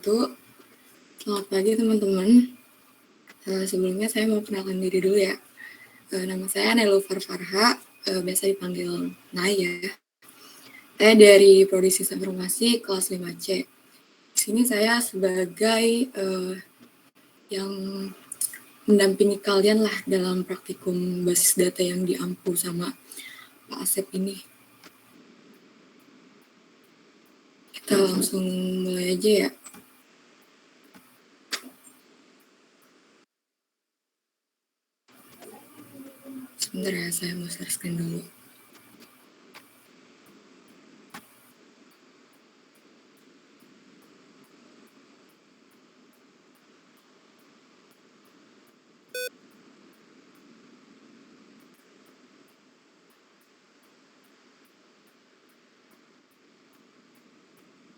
Selamat pagi teman-teman. Sebelumnya saya mau kenalkan diri dulu ya. Nama saya Nelufer Farha, biasa dipanggil Naya. Saya dari Prodi Sistem Informasi kelas 5C. Di sini saya sebagai yang mendampingi kalian lah dalam praktikum basis data yang diampu sama Pak Asep ini. Kita langsung mulai aja ya. Sebentar ya, saya mau share screen dulu.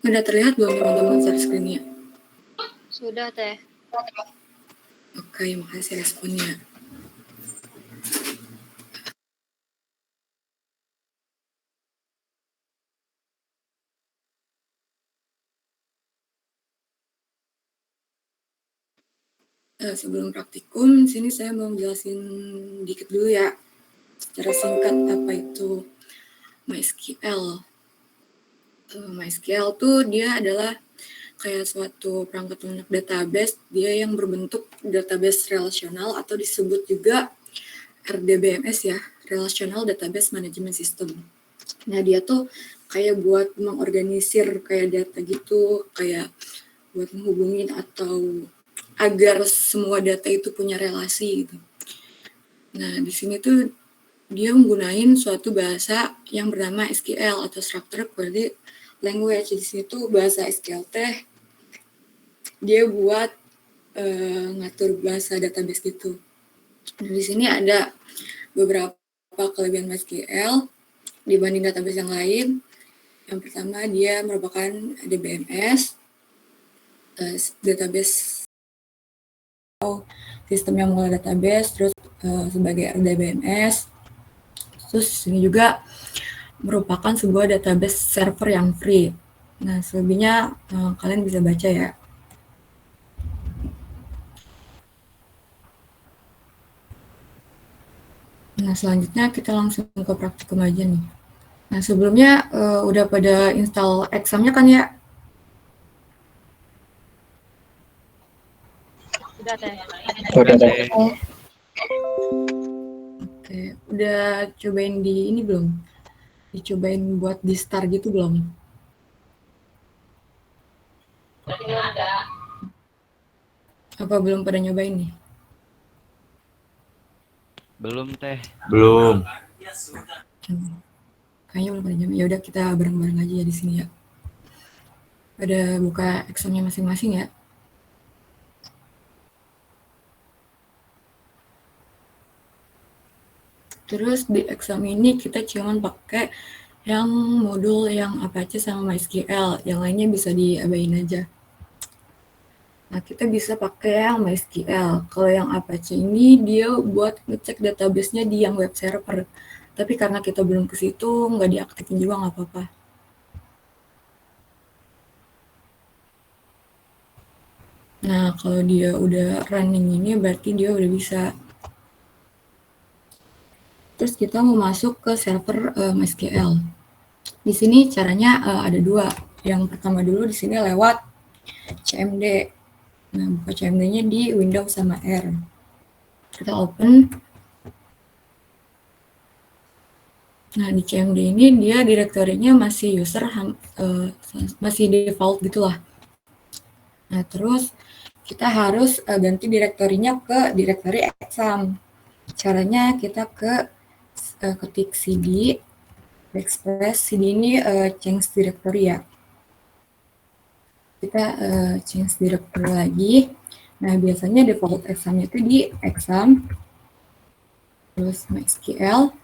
Udah terlihat belum teman-teman share screen-nya? Sudah, Teh. Oke, makasih responnya. Sebelum praktikum, sini saya mau jelasin dikit dulu ya, secara singkat apa itu MySQL. MySQL tuh dia adalah kayak suatu perangkat lunak database, dia yang berbentuk database relasional atau disebut juga RDBMS ya, Relational Database Management System. Nah dia tuh kayak buat mengorganisir kayak data gitu, kayak buat menghubungin atau agar semua data itu punya relasi gitu. Nah, di sini tuh dia menggunakan suatu bahasa yang bernama SQL atau Structured Query Language. Di sini tuh bahasa SQL teh dia buat ngatur bahasa database gitu. Nah, di sini ada beberapa kelebihan MySQL dibanding database yang lain. Yang pertama dia merupakan DBMS, database sistem yang mengelola database, terus sebagai RDBMS. Terus ini juga merupakan sebuah database server yang free. Nah, selebihnya kalian bisa baca ya. Nah, selanjutnya kita langsung ke praktikum aja nih. Nah, sebelumnya udah pada install exam-nya kan ya? Sudah, Teh. Sudah, Teh. Oke, udah cobain di ini belum? Dicobain buat di start gitu belum? Apa belum pada nyobain nih? Belum, Teh. Belum. Kayaknya belum pada nyobain. Ya udah kita bareng-bareng aja ya di sini ya. Pada buka exam-nya masing-masing ya. Terus di exam ini kita cuma pakai yang modul yang Apache sama MySQL, yang lainnya bisa diabain aja. Nah, kita bisa pakai yang MySQL. Kalau yang Apache ini dia buat ngecek database-nya di yang web server. Tapi karena kita belum ke situ, nggak diaktifin juga nggak apa-apa. Nah, kalau dia udah running ini berarti dia udah bisa. Terus kita mau masuk ke server MySQL. Di sini caranya ada dua. Yang pertama dulu di sini lewat CMD. Nah, buka CMD-nya di Windows sama R. Kita open. Nah, di CMD ini dia direktorinya masih user, masih default gitulah. Nah, terus kita harus ganti direktorinya ke direktori exam. Caranya kita ketik cd backslash cd ini change directory ya. Kita change directory lagi. Nah, biasanya default examnya itu di exam, terus MySQL,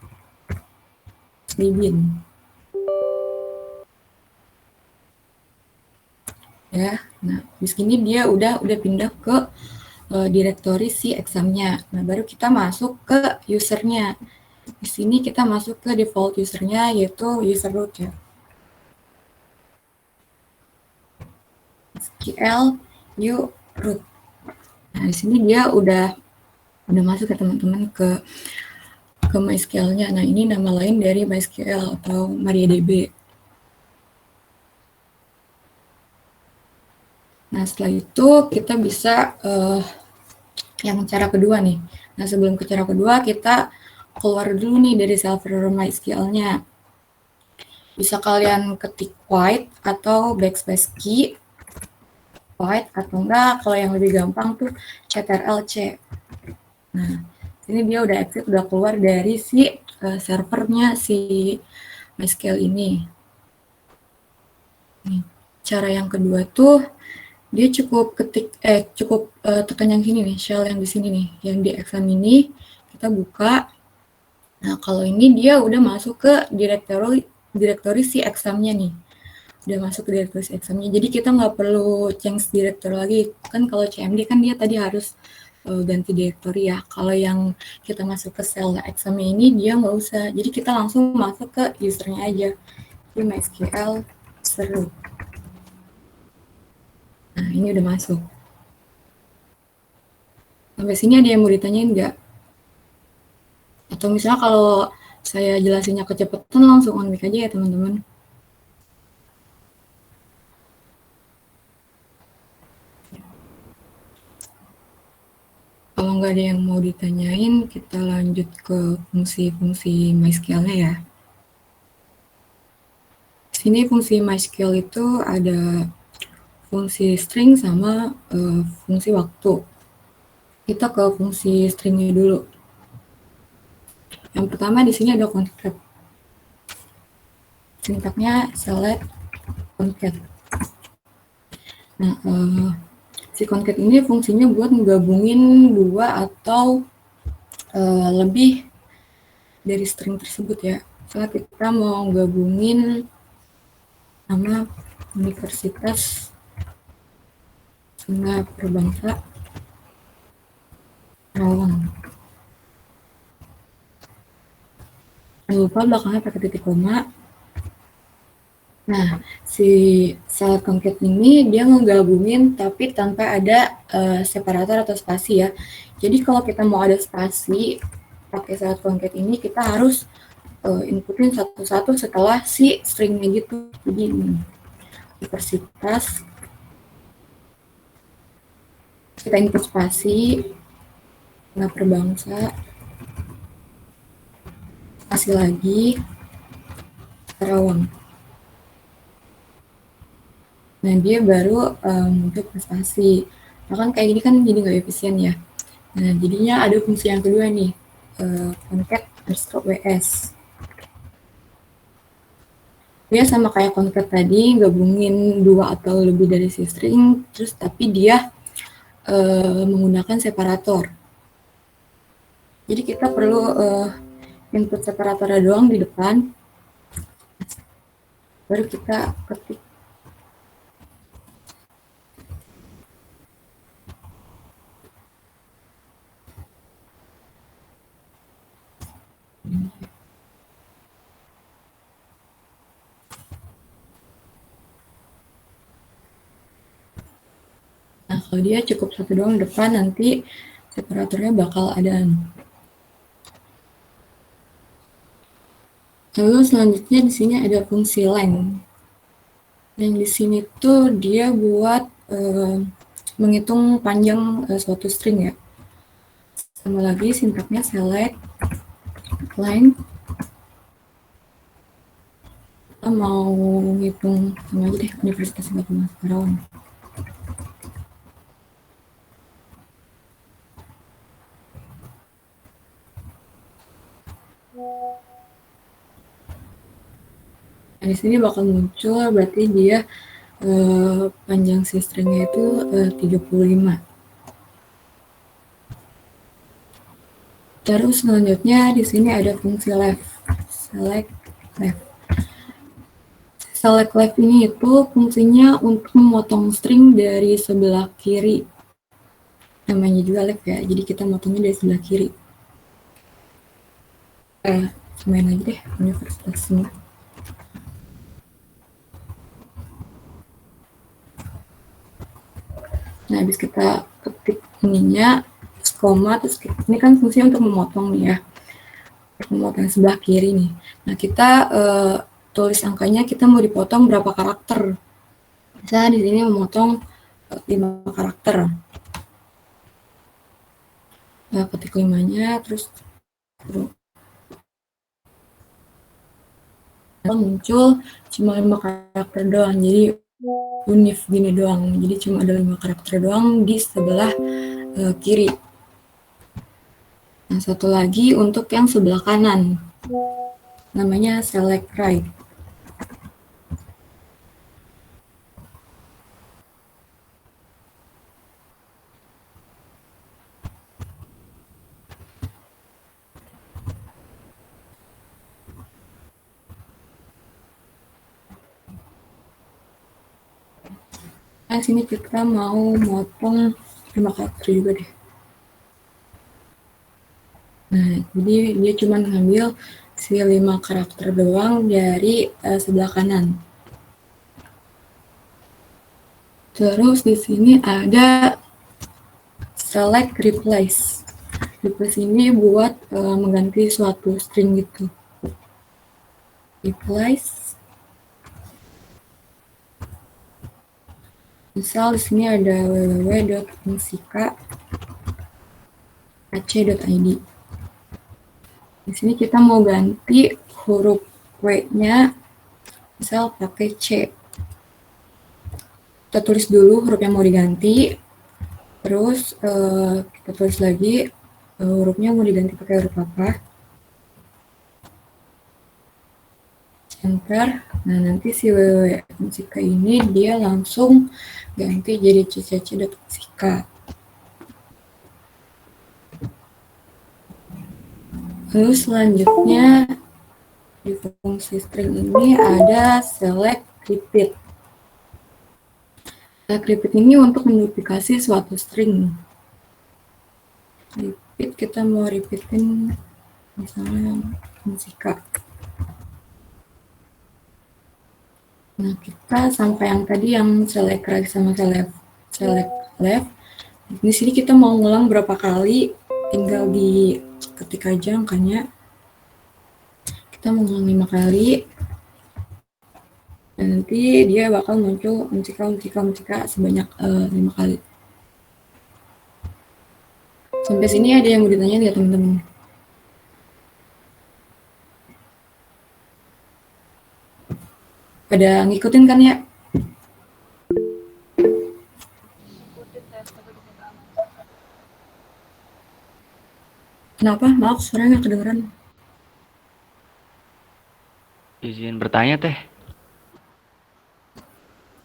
di bin. Ya, nah, di sini dia udah pindah ke direktori si examnya. Nah, baru kita masuk ke usernya. Di sini kita masuk ke default usernya, yaitu user root ya. MySQL view root. Nah, di sini dia udah masuk ya teman-teman ke MySQL-nya. Nah, ini nama lain dari MySQL atau MariaDB. Nah, setelah itu kita bisa yang cara kedua nih. Nah, sebelum ke cara kedua, kita keluar dulu nih dari server MySQL-nya. Bisa kalian ketik void atau backspace key, void atau enggak, kalau yang lebih gampang tuh ctrl-c. Nah, ini dia udah exit, udah keluar dari si servernya si MySQL ini. Nih, cara yang kedua tuh dia cukup tekan yang sini nih, shell yang di sini nih, yang di exam ini kita buka. Nah, kalau ini dia udah masuk ke direktori si examnya nih, udah masuk ke direktori si examnya. Jadi kita nggak perlu change directory lagi. Kan kalau CMD kan dia tadi harus ganti direktori ya. Kalau yang kita masuk ke cell examnya ini dia nggak usah. Jadi kita langsung masuk ke usernya aja. Di MySQL seru. Nah, ini udah masuk. Sampai sini ada yang mau ditanyain nggak? Atau misalnya kalau saya jelasinnya kecepatan, langsung on mic aja ya teman-teman. Kalau nggak ada yang mau ditanyain, kita lanjut ke fungsi-fungsi MySQL-nya ya. Sini fungsi MySQL itu ada fungsi string sama fungsi waktu. Kita ke fungsi stringnya dulu. Yang pertama di sini ada concat. Sintaknya select concat. Nah, si concat ini fungsinya buat menggabungin dua atau lebih dari string tersebut ya. Misalnya kita mau gabungin nama Universitas Sunda Perbangsa Karawang. Jangan lupa belakangnya pakai titik koma. Nah, si select concat ini dia ngegabungin tapi tanpa ada separator atau spasi ya. Jadi kalau kita mau ada spasi pakai select concat ini, kita harus inputin satu-satu setelah si stringnya gitu. Jadi ini Universitas, kita input spasi, Sunda Perbangsa, spasi lagi, Karawang. Nah, dia baru untuk prestasi. Nah, kan kayak gini kan jadi nggak efisien ya. Nah, jadinya ada fungsi yang kedua nih, concat _ws. Dia sama kayak concat tadi, gabungin dua atau lebih dari si string, terus tapi dia menggunakan separator. Jadi kita perlu input separatornya doang di depan, baru kita ketik. Nah, kalau dia cukup satu doang depan, nanti separatornya bakal ada. Lalu selanjutnya di sini ada fungsi length. Yang di sini tuh dia buat menghitung panjang suatu string ya. Sama lagi sintaknya select length. Kita mau ngitung sama aja deh Universitas Sunda Perbangsa Karawang. Nah, di sini bakal muncul berarti dia panjang si stringnya itu 35. Terus selanjutnya di sini ada fungsi left, select left. Select left ini itu fungsinya untuk memotong string dari sebelah kiri. Namanya juga left ya, jadi kita motongnya dari sebelah kiri. Main lagi deh, Universitas Sunda. Nah, habis kita ketik ininya, koma, terus ini kan fungsinya untuk memotong nih ya. Memotong yang sebelah kiri nih. Nah, kita tulis angkanya kita mau dipotong berapa karakter. Misalnya di sini memotong 5 karakter. Nah, ketik 5-nya, terus muncul cuma 5 karakter doang. Jadi unif gini doang. Jadi cuma ada 5 karakter doang di sebelah kiri. Nah, satu lagi untuk yang sebelah kanan. Namanya select right. Nah, sini kita mau motong 5 karakter juga deh. Nah, jadi dia cuma ngambil si 5 karakter doang dari sebelah kanan. Terus di sini ada select replace. Replace ini buat mengganti suatu string gitu. Replace. Misal di sini ada www.musika.ac.id. Di sini kita mau ganti huruf W-nya, misal pakai C. Kita tulis dulu huruf yang mau diganti, terus kita tulis lagi hurufnya mau diganti pakai huruf apa. Enter. Nah, nanti si www.musika ini dia langsung ganti jadi ccc.musika. Lalu selanjutnya di fungsi string ini ada select repeat. Select repeat ini untuk menduplikasi suatu string. Repeat, kita mau repeatin misalnya musika. Nah, kita sampai yang tadi yang select right sama select left. Di sini kita mau ngulang berapa kali, tinggal diketik aja angkanya. Kita mau ngulang 5 kali. Dan nanti dia bakal muncul musika sebanyak 5 kali. Sampai sini ada yang mau ditanya nggak teman-teman? Pada ngikutin kan ya? Kenapa? Maaf, suaranya nggak kedengeran. Izin bertanya teh.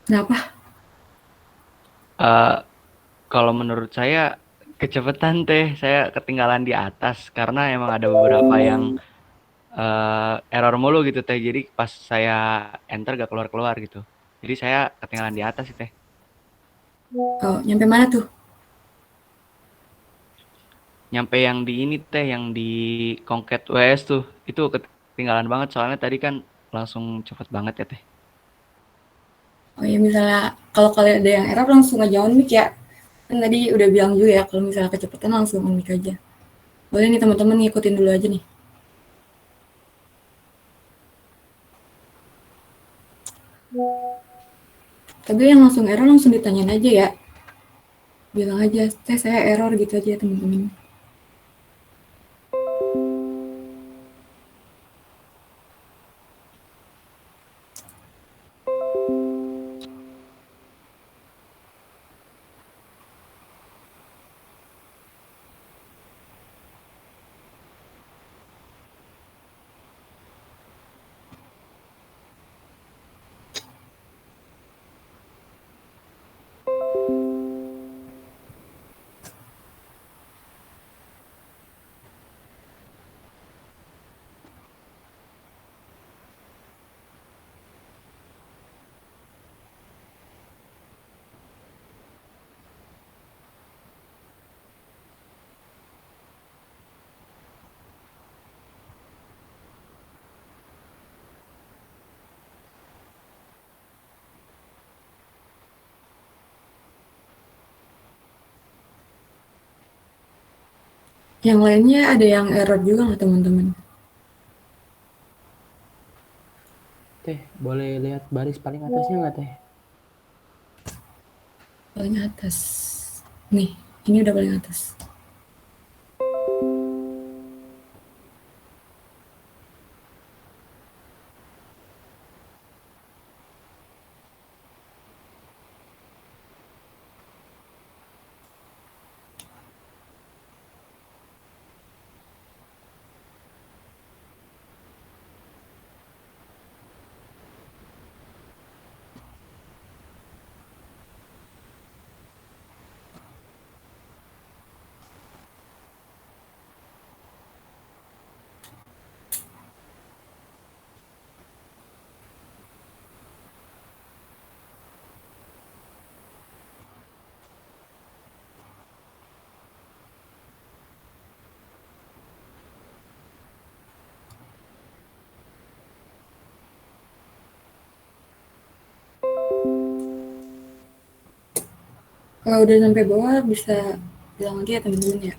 Kenapa? Kalau menurut saya kecepatan teh, saya ketinggalan di atas karena emang ada beberapa yang error mulu gitu teh. Jadi pas saya enter gak keluar-keluar gitu. Jadi saya ketinggalan di atas sih teh. Oh, nyampe mana tuh? Nyampe yang di ini teh, yang di Concat WS tuh, itu ketinggalan banget soalnya tadi kan langsung cepet banget ya teh. Oh ya, misalnya kalau kalian ada yang error langsung aja on mic ya. Kan tadi udah bilang juga ya, kalau misalnya kecepatan langsung on mic aja. Boleh nih teman-teman ngikutin dulu aja nih. Tapi yang langsung error langsung ditanyain aja ya. Bilang aja, teh saya error gitu aja teman-teman. Yang lainnya ada yang error juga nggak teman-teman? Teh, boleh lihat baris paling atasnya nggak Teh? Paling atas. Nih, ini udah paling atas. Kalau udah sampai bawah bisa bilang lagi ya teman-teman ya.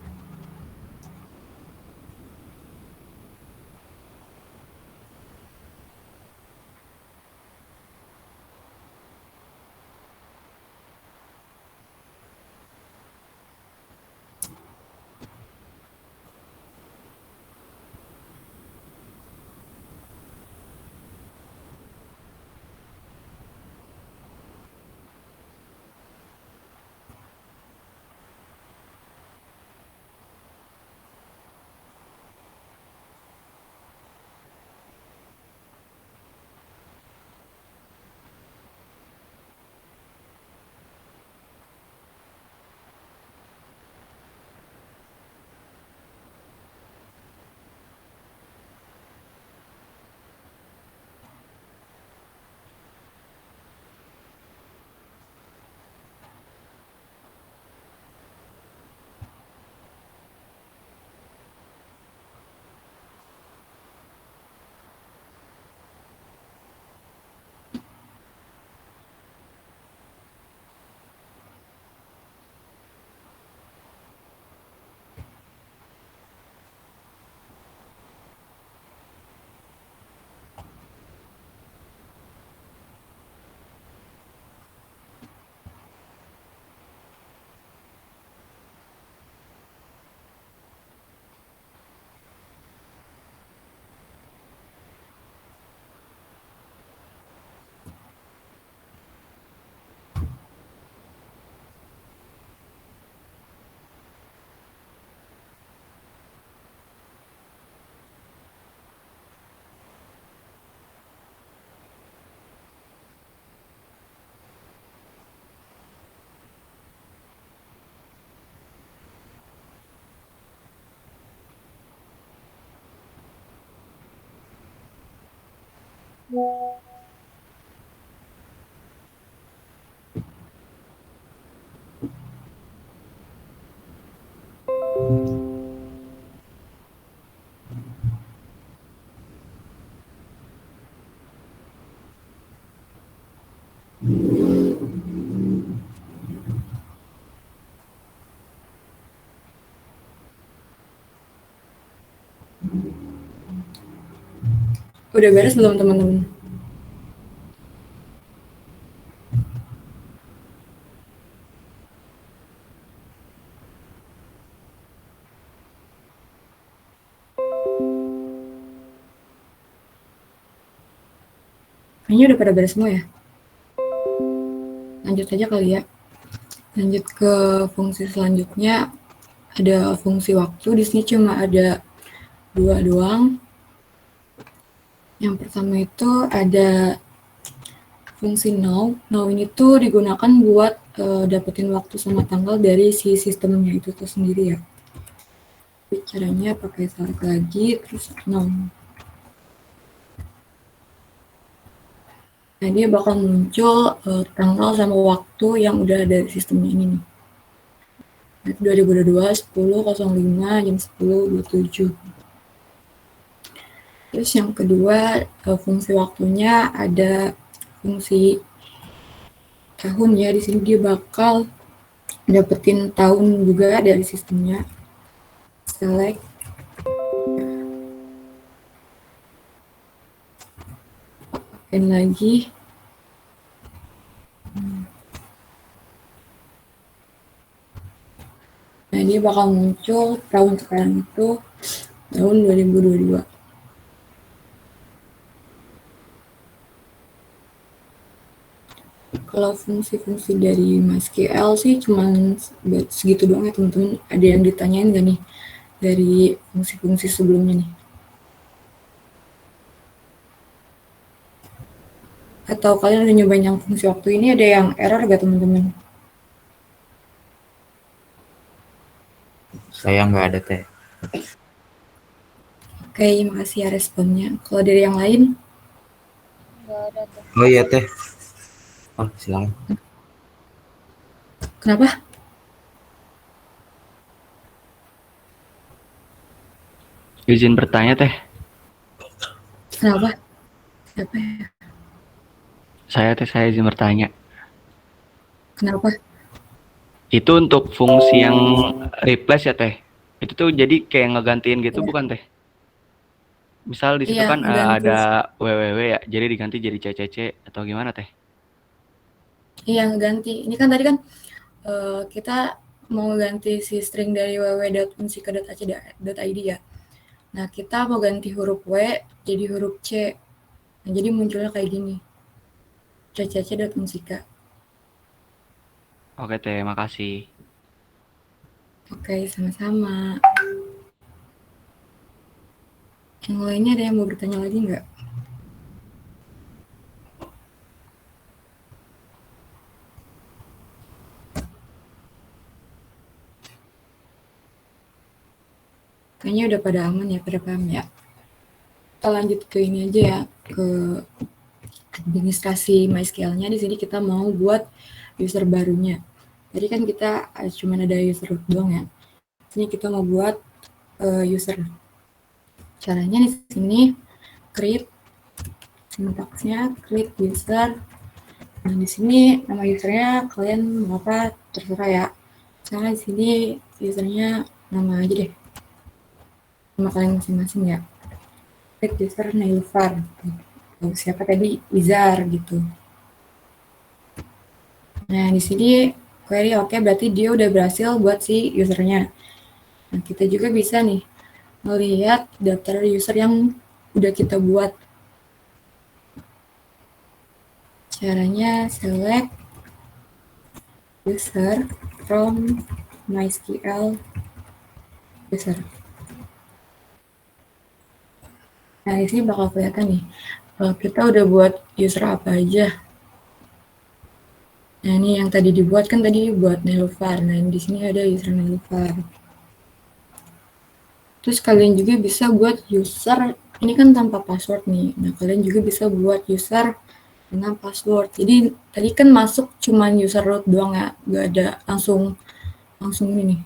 Udah beres belum teman-teman? Kayaknya udah pada beres semua ya. Lanjut aja kali ya. Lanjut ke fungsi selanjutnya. Ada fungsi waktu. Di sini cuma ada 2 doang. Yang pertama itu ada fungsi now. Now ini tuh digunakan buat dapetin waktu sama tanggal dari si sistemnya itu tuh sendiri ya. Caranya pakai tarik lagi terus now. Nah, dia bakal muncul tanggal sama waktu yang udah ada di sistemnya ini nih. 2022 10.05 jam 10.27. Terus yang kedua fungsi waktunya ada fungsi tahun ya. Di sini dia bakal dapetin tahun juga dari sistemnya. select, dan lagi. Nah, dia bakal muncul tahun sekarang itu tahun 2022. Kalau fungsi-fungsi dari MySQL sih cuman segitu doang ya teman-teman. Ada yang ditanyain gak nih dari fungsi-fungsi sebelumnya nih? Atau kalian udah nyobain yang fungsi waktu ini ada yang error gak teman-teman? Saya nggak ada teh. Oke, makasih ya responnya. Kalau dari yang lain, Nggak ada teh. Oh iya teh. Oh silakan. kenapa? Izin bertanya teh. Kenapa? Siapa ya? Saya izin bertanya. Kenapa? Itu untuk fungsi yang replace ya teh. Itu tuh jadi kayak ngegantiin gitu Iya, bukan teh? Misal di situ iya, kan ngeganti. ada www ya, jadi diganti jadi ccc atau gimana teh? Iya, ngeganti. Ini kan tadi kan kita mau ganti si string dari www.unsika.ac.id ya. Nah, kita mau ganti huruf W jadi huruf C. Nah, jadi munculnya kayak gini. ccc.unsika. Oke teh, makasih. Oke, sama-sama. Yang lainnya ada yang mau bertanya lagi nggak? Kayaknya udah pada aman ya, pada paham ya. Kita lanjut ke ini aja ya, ke administrasi MySQL-nya. Di sini kita mau buat user barunya. Tadi kan kita cuma ada user root doang ya. Di sini kita mau buat user. Caranya di sini create, sintaksnya create user. Nah, di sini nama usernya kalian mau apa terserah ya. Misalnya di sini usernya nama aja deh. Nama kalian masing-masing ya. Create user Nailfar. Siapa tadi? Izar gitu. Nah, di sini query oke, berarti dia udah berhasil buat si usernya. Nah, kita juga bisa nih melihat daftar user yang udah kita buat. Caranya select user from MySQL user. Nah, di sini bakal kelihatan nih, kita udah buat user apa aja. Nah, ini yang tadi dibuat kan tadi buat Neilufar. Nah, di sini ada user Neilufar. Terus kalian juga bisa buat user, ini kan tanpa password nih. Nah, kalian juga bisa buat user dengan password. Jadi tadi kan masuk cuman user root doang ya, nggak ada langsung ini nih,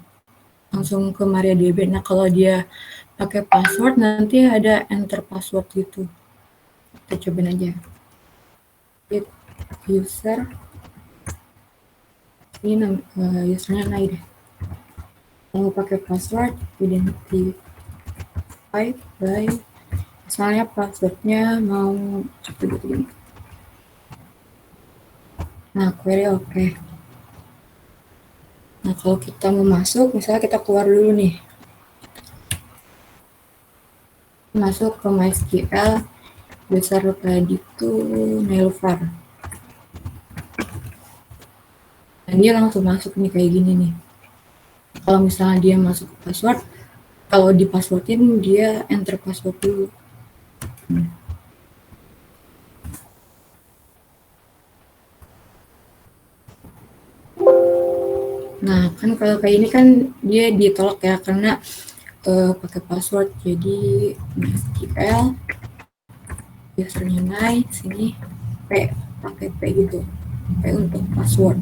langsung ke MariaDB. Nah, kalau dia pakai password nanti ada enter password gitu. Kita cobain aja. Get user, ini usernya naik deh. Mau pakai password identify by, misalnya passwordnya mau cepet gini. Nah, query oke. Nah, kalau kita mau masuk, misalnya kita keluar dulu nih. Masuk ke MySQL, user tadi itu Neilfar. Dan dia langsung masuk nih kayak gini nih. Kalau misalnya dia masuk ke password, kalau di passwordin dia enter password dulu. Nah, kan kalau kayak ini kan dia ditolak ya karena pakai password. Jadi MySQL usernya naik sini P, pakai P gitu. P untuk password.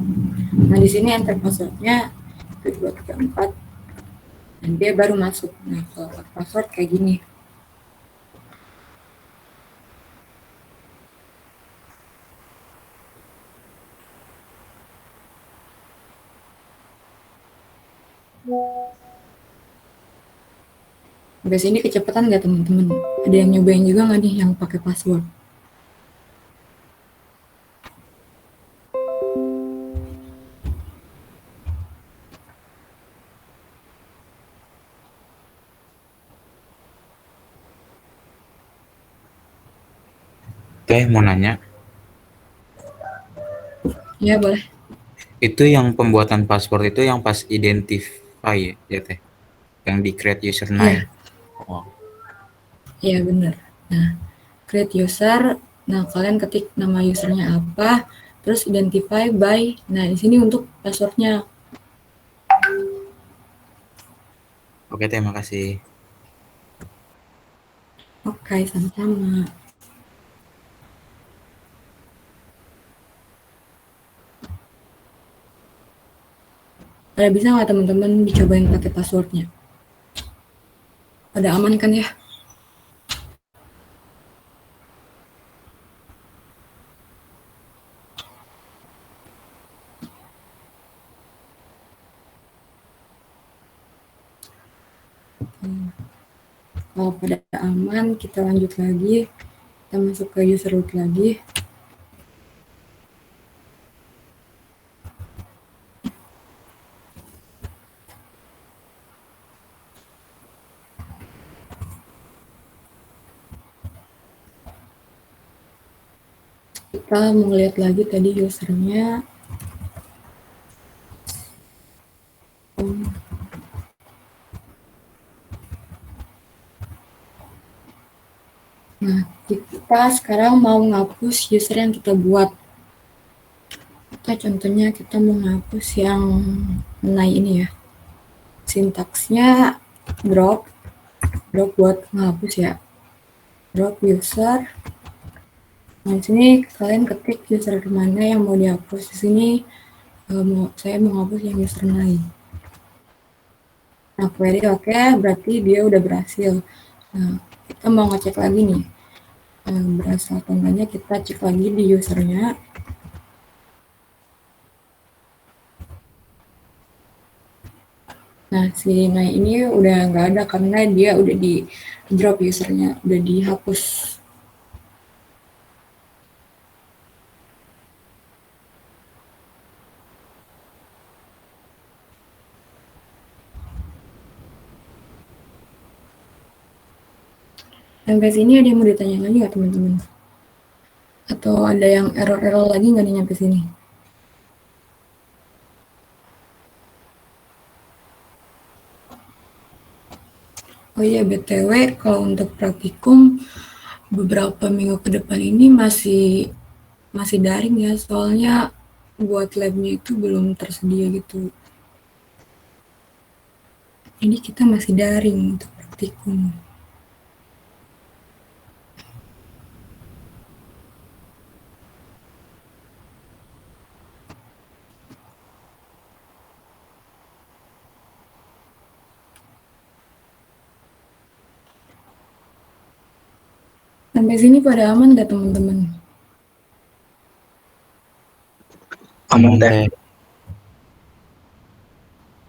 Nah, di sini enter passwordnya 1234 dan dia baru masuk. Nah, kalau pakai password kayak gini. Sampai sini kecepatan nggak teman-teman? Ada yang nyobain juga nggak nih yang pakai password? Teh mau nanya, Ya boleh. itu yang pembuatan password itu yang pas identify ya Teh? Yang di create Iya, username. Oh, iya benar. Nah, create user. Nah, kalian ketik nama usernya apa, terus identify by. Nah, di sini untuk passwordnya. oke Teh, makasih. Oke, sama-sama. Ada bisa nggak teman-teman dicobain pakai passwordnya? Ada aman kan ya? Kalau pada aman, kita lanjut lagi. Kita masuk ke user root lagi. Kita mau lihat lagi tadi usernya. Nah, kita sekarang mau ngapus user yang kita buat. Kita contohnya kita mau ngapus yang menai ini ya. Sintaksnya drop buat ngapus ya. Drop user. Nah, di sini kalian ketik user mana yang mau dihapus. Di sini saya mau ngapus yang user lain. Nah, query oke, berarti dia udah berhasil. Nah, kita mau ngecek lagi nih. Berhasil atau enggaknya kita cek lagi di usernya. Nah, si Nai ini udah nggak ada karena dia udah di drop usernya, udah dihapus. Sampai sini ada yang mau ditanya lagi nggak teman-teman? Atau ada yang error-error lagi nggak nih nyampe sini? Oh iya, BTW kalau untuk praktikum beberapa minggu ke depan ini masih daring ya, soalnya buat labnya itu belum tersedia gitu. Jadi kita masih daring untuk praktikum. Sampai sini pada aman nggak teman-teman? Aman Teh.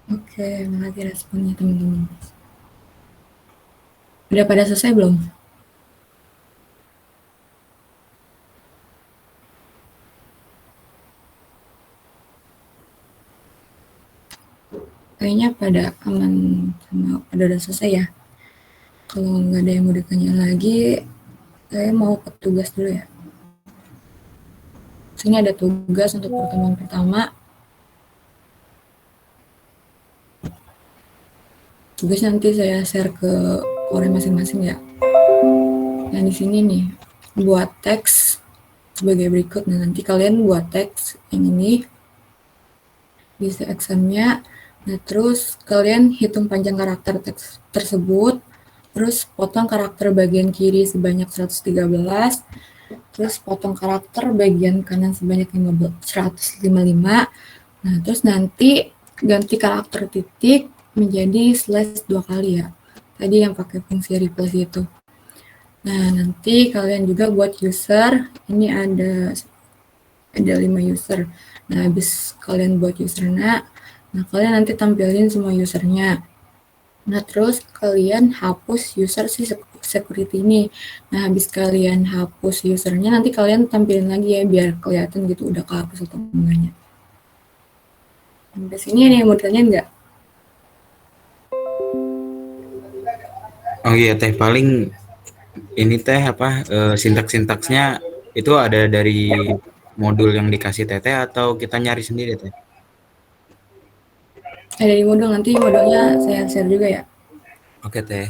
Oke, makasih responnya teman-teman. Udah pada selesai belum? Kayaknya pada aman sama pada udah selesai ya. Kalau nggak ada yang mau ditanya lagi, saya mau ke tugas dulu ya. Sini ada tugas untuk pertemuan pertama. Tugas nanti saya share ke orang masing-masing ya. Nah di sini nih buat teks sebagai berikut. Nah nanti kalian buat teks yang ini di examnya. Nah terus kalian hitung panjang karakter teks tersebut. Terus potong karakter bagian kiri sebanyak 113. Terus potong karakter bagian kanan sebanyak 155. Nah terus nanti ganti karakter titik menjadi slash 2 kali ya. Tadi yang pakai fungsi replace itu. Nah, nanti kalian juga buat user. Ini ada 5 user. Nah, habis kalian buat usernya, nah kalian nanti tampilin semua usernya. Nah, terus kalian hapus user si security ini. Nah, habis kalian hapus usernya, nanti kalian tampilin lagi ya, biar kelihatan gitu udah kehapus atau enggaknya. Sampai sini ada yang mau tanya nggak? Oh iya teh, paling ini teh apa sintaks-sintaksnya itu ada dari modul yang dikasih teteh atau kita nyari sendiri teh? Ada di modul, nanti modulnya saya share juga ya. Oke teh.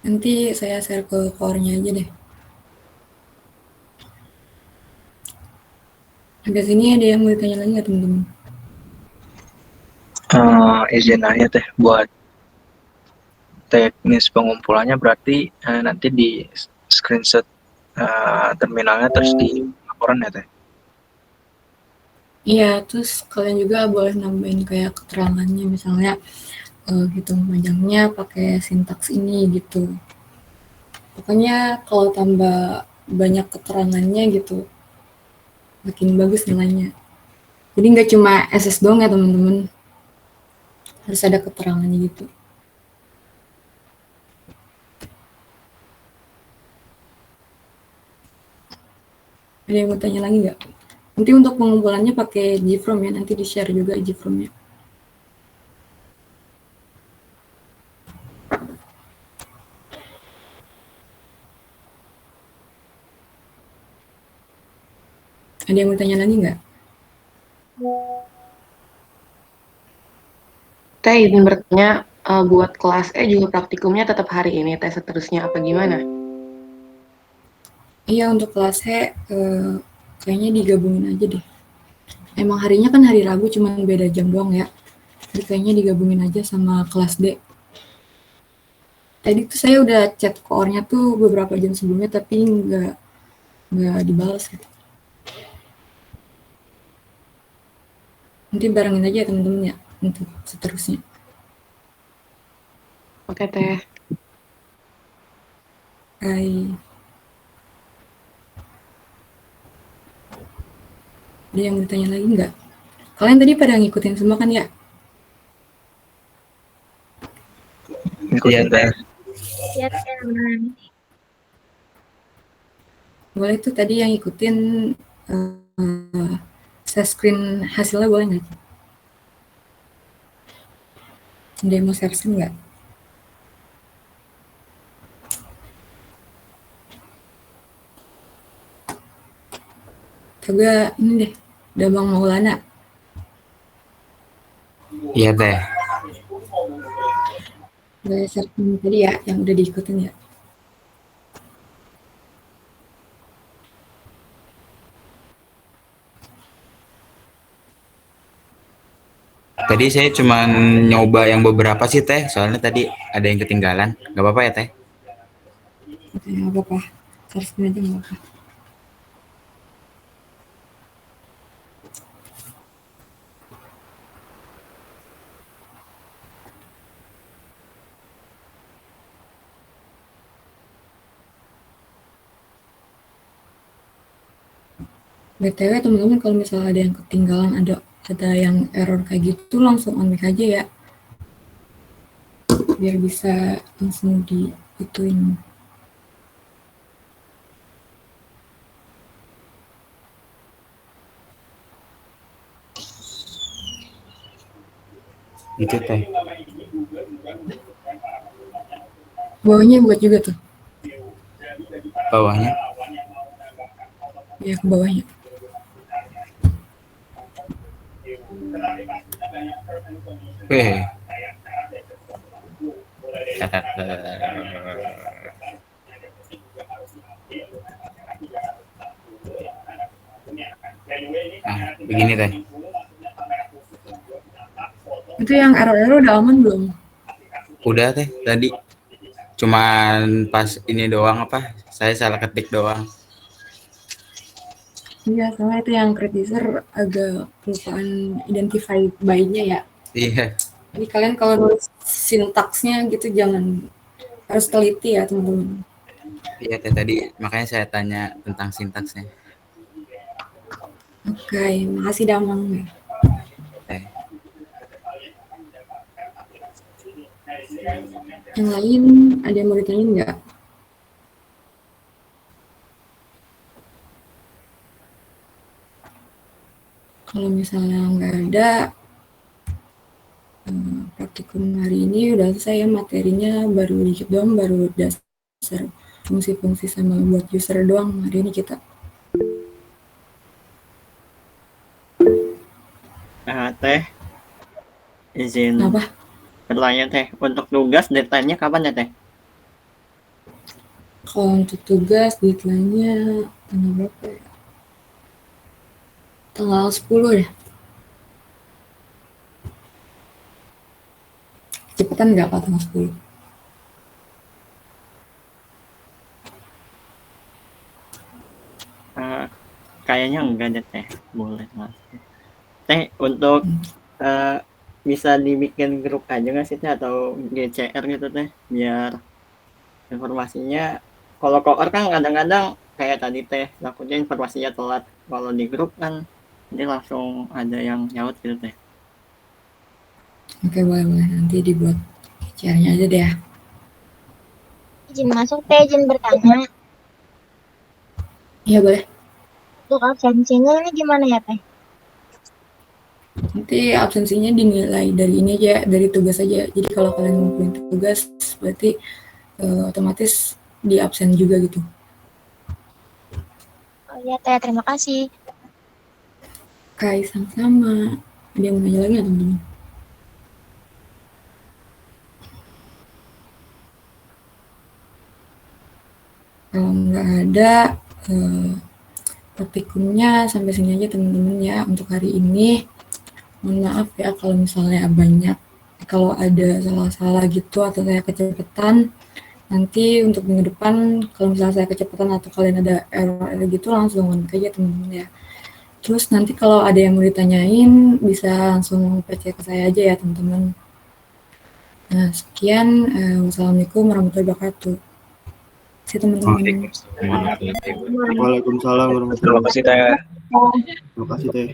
Nanti saya share ke core-nya aja deh. Sampai sini ada yang mau ditanya lagi nggak teman-teman? Izin nanya teh, buat teknis pengumpulannya berarti nanti di screenshot terminalnya terus di laporan ya teh? Iya, terus kalian juga boleh nambahin kayak keterangannya, misalnya hitung panjangnya pakai sintaks ini gitu. Pokoknya kalau tambah banyak keterangannya gitu, makin bagus nilainya. Jadi nggak cuma SS doang ya teman-teman, harus ada keterangannya gitu. Ada yang mau tanya lagi nggak? Nanti untuk pengumpulannya pakai JFrog ya, nanti di-share juga JFrog-nya. Ada yang mau tanya lagi nggak? Teh izin bertanya, buat kelas E juga praktikumnya tetap hari ini, tes seterusnya apa gimana? Iya, untuk kelas E kayaknya digabungin aja deh. Emang harinya kan hari Rabu, cuma beda jam doang ya. Jadi kayaknya digabungin aja sama kelas D. Tadi tuh saya udah chat core-nya tuh beberapa jam sebelumnya, tapi nggak dibalas gitu. Nanti barengin aja ya teman-teman ya untuk seterusnya. Oke teh. Hai. Ada yang mau ditanya lagi nggak? Kalian tadi pada ngikutin semua kan ya? Ikutin teh. Iya teman. Boleh tuh tadi yang ikutin share screen hasilnya boleh nggak? Demo share screen nggak? Coba ini deh, udah Bang Maulana. Iya teh. Boleh share screen tadi ya, yang udah diikutin ya. Tadi saya cuma nyoba yang beberapa sih teh, soalnya tadi ada yang ketinggalan. Gak apa-apa ya teh? Oke, nggak apa-apa. Share screen aja nggak apa-apa. BTW teman-teman, kalau misalnya ada yang ketinggalan, ada yang error kayak gitu, langsung on mic aja ya, biar bisa langsung diituin. Itu teh. Bawahnya buat juga tuh, Bawahnya. ya ke bawahnya. Weh. Nah, begini teh. Itu yang error-error udah aman belum? Udah teh tadi. Cuman pas ini doang apa? Saya salah ketik doang. Iya, soalnya itu yang kritiser agak kelupaan identify by-nya ya. Iya. Jadi kalian kalau nulis sintaksnya gitu jangan, harus teliti ya teman-teman. Iya teh tadi makanya saya tanya tentang sintaksnya. Oke, makasih Damang. Teh. Yang lain ada yang mau ditanyain nggak? Kalau misalnya nggak ada, praktikum hari ini udah selesai ya, materinya baru dikit doang, baru dasar fungsi-fungsi sama buat user doang hari ini kita. Teh, izin Apa? bertanya Teh, untuk tugas deadline-nya kapan ya Teh? Kalau untuk tugas deadline-nya tanggal berapa ya? Tanggal 10 ya. Cepetan nggak Pak tanggal 10? Kayaknya enggak deh Teh, boleh Mas. Teh, untuk bisa dibikin grup aja nggak sih Teh, atau GCR gitu Teh, biar informasinya, kalau koor kan kadang-kadang kayak tadi Teh, takutnya informasinya telat. Kalau di grup kan nanti langsung ada yang nyaut gitu Teh. Oke, boleh. Nanti dibuat GCR-nya aja deh ya. Izin masuk Teh, izin bertanya. Iya, boleh. Untuk absensinya ini gimana ya Teh? Nanti absensinya dinilai dari ini aja, dari tugas aja. Jadi kalau kalian ngumpulin tugas, berarti otomatis di absen juga gitu. Oh iya Teh, terima kasih. Kai sama-sama. Ada yang mau nanya lagi nggak teman-teman? Kalau nggak ada, praktikumnya sampai sini aja teman-teman ya untuk hari ini. Mohon maaf ya kalau misalnya banyak, kalau ada salah-salah gitu atau saya kecepatan. Nanti untuk minggu depan kalau misalnya saya kecepatan atau kalian ada error gitu langsung kontak aja teman-teman ya. Terus nanti kalau ada yang mau ditanyain bisa langsung PC ke saya aja ya teman-teman. Nah sekian, wassalamualaikum warahmatullahi wabarakatuh. See teman-teman. Waalaikumsalam. Waalaikumsalam warahmatullahi Terima kasih Teh. wabarakatuh. Terima kasih Teh.